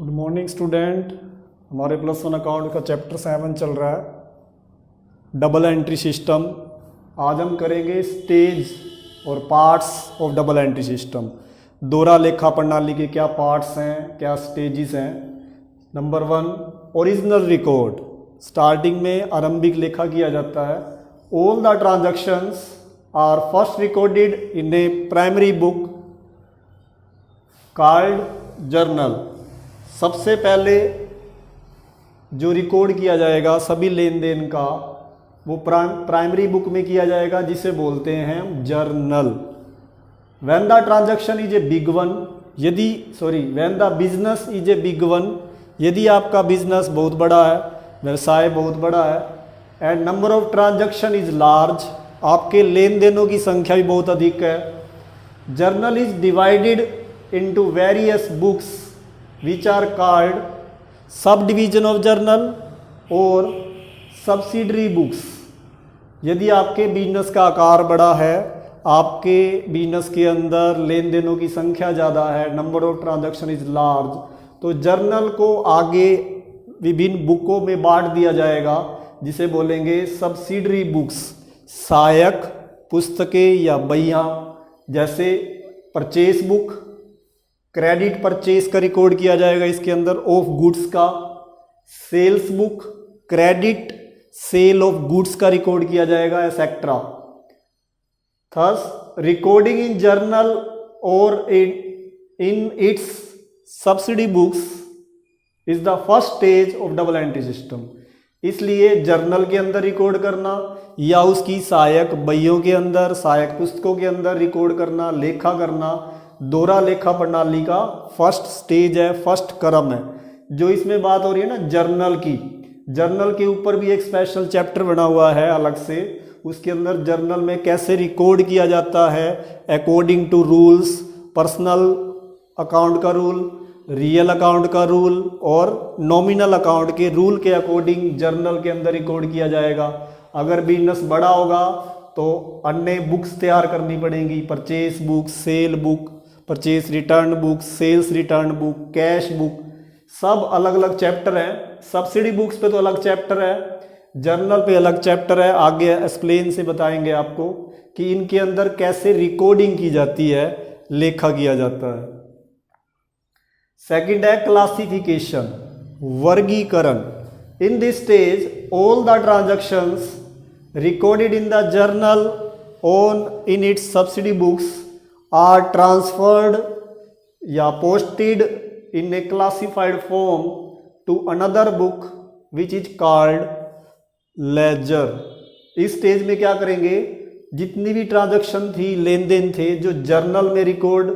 Good morning student. हमारे plus one account का chapter 7 चल रहा है, डबल एंट्री सिस्टम। आज हम करेंगे स्टेज और parts of double entry system. दोहरा लेखा प्रणाली के क्या पार्ट्स हैं, क्या स्टेजेस हैं। Number 1, original record. स्टार्टिंग में आरंभिक लेखा किया जाता है। All the transactions are first recorded in a primary book called journal. सबसे पहले जो रिकॉर्ड किया जाएगा सभी लेन देन का, वो प्राइमरी बुक में किया जाएगा, जिसे बोलते हैं journal. When the transaction is a big one, when the business is a big one, यदि आपका बिजनेस बहुत बड़ा है, व्यवसाय बहुत बड़ा है, and number of transaction is large, आपके लेन देनों की संख्या भी बहुत अधिक है। Journal is divided into various books which are called subdivision of journal और subsidiary books। यदि आपके बिजनेस का आकार बड़ा है, आपके बिजनेस के अंदर लेन देनों की संख्या ज़्यादा है, number of transaction is large, तो जर्नल को आगे विभिन्न बुकों में बांट दिया जाएगा, जिसे बोलेंगे सब्सिडरी बुक्स। सहायक पुस्तकें या बहियाँ, जैसे परचेस बुक, क्रेडिट परचेस का रिकॉर्ड किया जाएगा इसके अंदर, ऑफ गुड्स का। Sales book, credit sale of goods का रिकॉर्ड किया जाएगा, et cetera. Thus recording in journal और in its subsidy books is the first stage of double entry system. इसलिए जर्नल के अंदर रिकॉर्ड करना या उसकी सहायक बहियों के अंदर, सहायक पुस्तकों के अंदर रिकॉर्ड करना, लेखा करना, दोहरा लेखा प्रणाली का फर्स्ट स्टेज है, फर्स्ट क्रम है। जो इसमें बात हो रही है ना जर्नल की, जर्नल के ऊपर भी एक स्पेशल चैप्टर बना हुआ है अलग से। उसके अंदर जर्नल में कैसे रिकॉर्ड किया जाता है according to rules, personal account का रूल, रियल अकाउंट का रूल और नॉमिनल अकाउंट के रूल के अकॉर्डिंग जर्नल के अंदर रिकॉर्ड किया जाएगा। अगर बिजनेस बड़ा होगा तो अन्य बुक्स तैयार करनी पड़ेंगी, purchase book, sale book, purchase return book, sales return book, cash book, सब अलग अलग चैप्टर हैं। सब्सिडी बुक्स पे तो अलग चैप्टर है, जर्नल पे अलग चैप्टर है। आगे एक्सप्लेन से बताएंगे आपको कि इनके अंदर कैसे रिकॉर्डिंग की जाती है, लेखा किया जाता है। सेकंड है क्लासिफिकेशन, वर्गीकरण। इन this stage all the transactions recorded in the journal on in its subsidy books are transferred या posted in a classified form to another book which is called ledger। इस स्टेज में क्या करेंगे, जितनी भी transaction थी, लेन then थे, जो जर्नल में रिकॉर्ड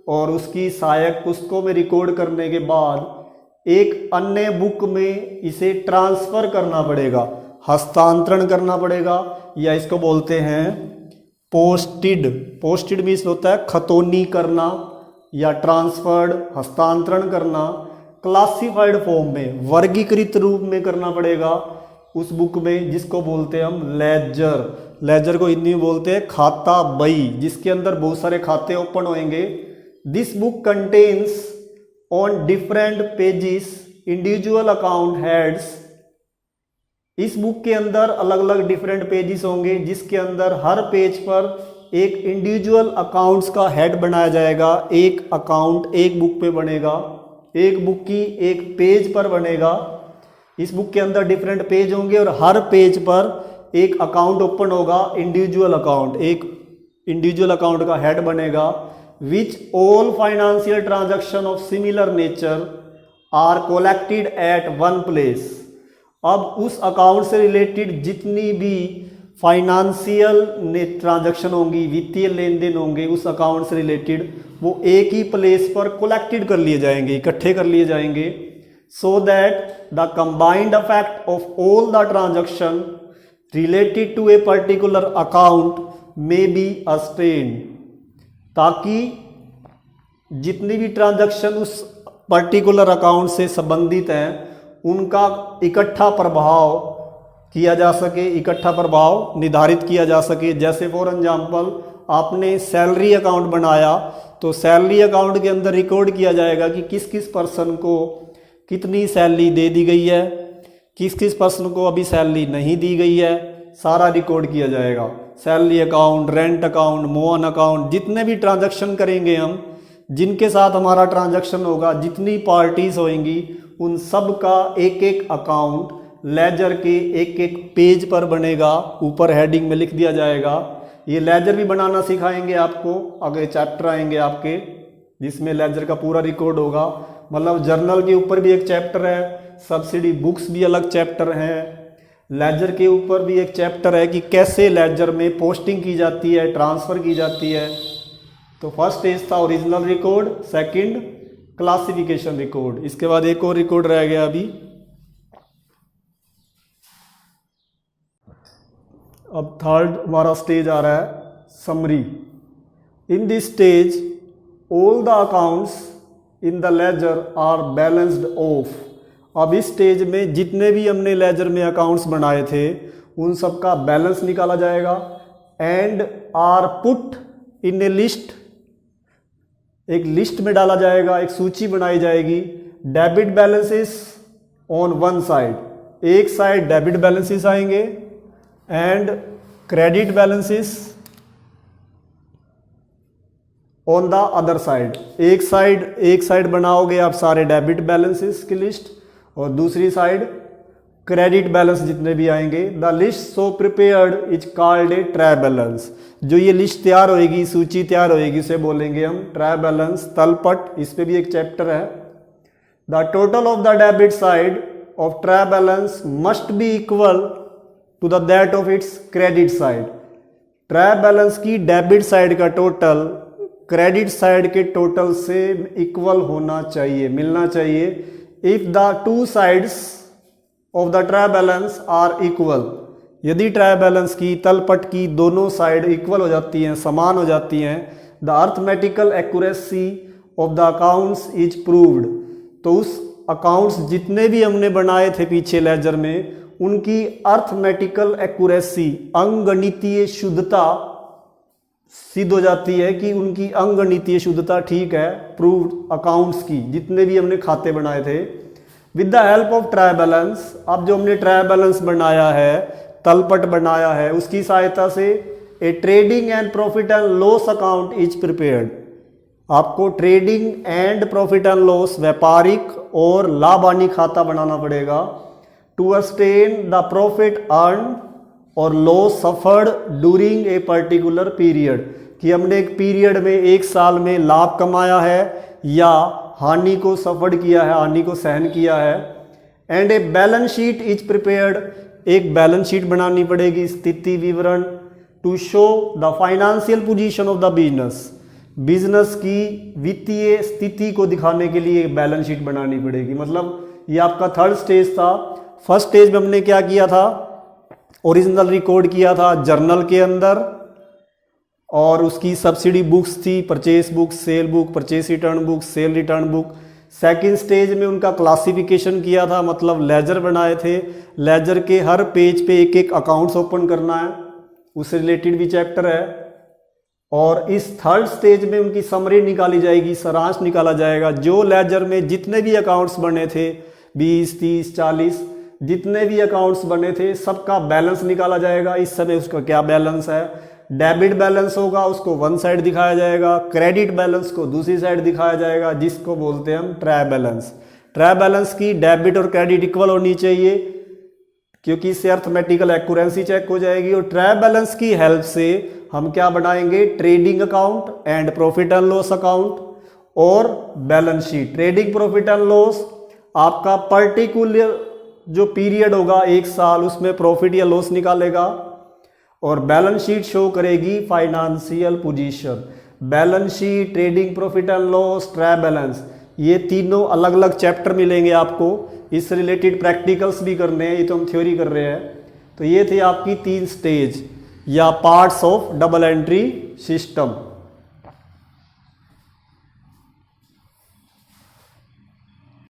और उसकी सहायक पुस्तकों में रिकॉर्ड करने के बाद एक अन्य बुक में इसे ट्रांसफर करना पड़ेगा, हस्तांतरण करना पड़ेगा, या इसको बोलते हैं पोस्टेड। पोस्टेड मीन्स होता है खतौनी करना या ट्रांसफर्ड, हस्तांतरण करना। क्लासिफाइड फॉर्म में, वर्गीकृत रूप में करना पड़ेगा उस बुक में, जिसको बोलते हैं हम लेजर। लेजर को हिंदी में बोलते हैं खाता बही, जिसके अंदर बहुत सारे खाते ओपन होंगे। This book contains on different pages individual account heads. इस बुक के अंदर अलग अलग डिफरेंट पेजेस होंगे, जिसके अंदर हर पेज पर एक इंडिविजुअल अकाउंट्स का हेड बनाया जाएगा। एक अकाउंट एक बुक पे बनेगा, एक बुक की एक पेज पर बनेगा। इस बुक के अंदर डिफरेंट पेज होंगे और हर पेज पर एक अकाउंट ओपन होगा, इंडिविजुअल अकाउंट, एक इंडिविजुअल अकाउंट का हेड बनेगा। Which all financial transaction of similar nature are collected at one place. अब उस अकाउंट से रिलेटेड जितनी भी फाइनेंशियल ट्रांजैक्शन होंगी, वित्तीय लेन देन होंगे उस अकाउंट से रिलेटेड, वो एक ही प्लेस पर कलेक्टेड कर लिए जाएंगे, इकट्ठे कर लिए जाएंगे। So that the combined effect of all the transaction related to a particular account may be ascertained. ताकि जितनी भी ट्रांजैक्शन उस पर्टिकुलर अकाउंट से संबंधित हैं उनका इकट्ठा प्रभाव किया जा सके, इकट्ठा प्रभाव निर्धारित किया जा सके। जैसे फॉर एग्जाम्पल आपने सैलरी अकाउंट बनाया तो सैलरी अकाउंट के अंदर रिकॉर्ड किया जाएगा कि किस किस पर्सन को कितनी सैलरी दे दी गई है, किस किस पर्सन को अभी सैलरी नहीं दी गई है, सारा रिकॉर्ड किया जाएगा। Salary account, rent account, Mohan account, जितने भी ट्रांजैक्शन करेंगे हम, जिनके साथ हमारा ट्रांजैक्शन होगा, जितनी पार्टीज होंगी, उन सब का एक एक अकाउंट लेजर के एक एक पेज पर बनेगा, ऊपर हेडिंग में लिख दिया जाएगा। ये लेजर भी बनाना सिखाएंगे आपको, आगे चैप्टर आएंगे आपके जिसमें लेजर का पूरा रिकॉर्ड होगा। मतलब जर्नल के ऊपर भी एक चैप्टर है, सब्सिडी बुक्स भी अलग चैप्टर हैं, लेजर के ऊपर भी एक चैप्टर है कि कैसे लेजर में पोस्टिंग की जाती है, ट्रांसफ़र की जाती है। तो फर्स्ट स्टेज था original record, second classification record, इसके बाद एक और रिकॉर्ड रह गया अभी। अब थर्ड हमारा स्टेज आ रहा है summary. In this stage all the accounts in the ledger are balanced off. अब इस स्टेज में जितने भी हमने लेजर में अकाउंट्स बनाए थे उन सब का बैलेंस निकाला जाएगा। And are put in a list, एक लिस्ट में डाला जाएगा, एक सूची बनाई जाएगी। Debit balances on one side, एक साइड डेबिट बैलेंसेस आएंगे and credit balances on the other side. एक साइड बनाओगे आप सारे डेबिट बैलेंसेस की लिस्ट और दूसरी साइड क्रेडिट बैलेंस जितने भी आएंगे। The list so prepared is called a trial balance. जो ये लिस्ट तैयार होएगी, सूची तैयार होएगी, उसे बोलेंगे हम ट्रायल बैलेंस, तलपट। इस पे भी एक चैप्टर है। The total of the debit side of trial balance must be equal to the that of its credit side. Trial balance की डेबिट साइड का टोटल क्रेडिट साइड के टोटल से इक्वल होना चाहिए, मिलना चाहिए। If the two sides of the trial balance are equal, यदि trial balance की तलपट की दोनों साइड इक्वल हो जाती हैं, समान हो जाती हैं, the arithmetical accuracy of the accounts is proved. तो उस अकाउंट्स जितने भी हमने बनाए थे पीछे लेजर में, उनकी अर्थमेटिकल एक्यूरेसी, अंगगणितीय शुद्धता सिद्ध हो जाती है कि उनकी अंगगणितीय शुद्धता ठीक है। प्रूव्ड अकाउंट्स की, जितने भी हमने खाते बनाए थे, with the help of trial balance. अब जो हमने ट्रायल बैलेंस बनाया है, तलपट बनाया है, उसकी सहायता से a trading and profit and loss account is prepared. आपको trading and profit and loss, व्यापारिक और लाभ हानि खाता बनाना पड़ेगा। To ascertain the profit earned और loss suffered during a particular period, कि हमने एक पीरियड में, एक साल में लाभ कमाया है या हानि को सफर्ड किया है, हानि को सहन किया है। And a balance sheet is prepared, एक बैलेंस शीट बनानी पड़ेगी, स्थिति विवरण, to show the financial position of the business. Business की वित्तीय स्थिति को दिखाने के लिए एक बैलेंस शीट बनानी पड़ेगी। मतलब ये आपका थर्ड स्टेज था। फर्स्ट स्टेज में हमने क्या किया था, ओरिजिनल रिकॉर्ड किया था जर्नल के अंदर, और उसकी सब्सिडी बुक्स थी, purchase book, sale book, purchase return book, cell return book. Second stage में उनका क्लासिफिकेशन किया था, मतलब लेजर बनाए थे। लेजर के हर पेज पे एक एक अकाउंट्स ओपन करना है, उससे रिलेटेड भी चैप्टर है। और इस थर्ड स्टेज में उनकी समरी निकाली जाएगी, सारांश निकाला जाएगा। जो लेजर में जितने भी अकाउंट्स बने थे, 20, 30, 40 जितने भी अकाउंट्स बने थे, सबका बैलेंस निकाला जाएगा। इस समय उसका क्या बैलेंस है, डेबिट बैलेंस होगा उसको वन साइड दिखाया जाएगा, क्रेडिट बैलेंस को दूसरी साइड दिखाया जाएगा, जिसको बोलते हैं हम ट्रायल बैलेंस। ट्रायल बैलेंस की डेबिट और क्रेडिट इक्वल होनी चाहिए, क्योंकि इससे अर्थमेटिकल एक्यूरेंसी चेक हो जाएगी। और ट्रायल बैलेंस की हेल्प से हम क्या बनाएंगे, trading account and profit and loss account और balance sheet. Trading profit and loss आपका पर्टिकुलर जो पीरियड होगा, एक साल, उसमें प्रॉफिट या लॉस निकालेगा। और बैलेंस शीट शो करेगी financial position. Balance sheet, trading profit and loss, trial balance, ये तीनों अलग अलग चैप्टर मिलेंगे आपको। इससे रिलेटेड प्रैक्टिकल्स भी करने हैं, ये तो हम थ्योरी कर रहे हैं। तो ये थे आपकी 3 स्टेज या parts of double entry system.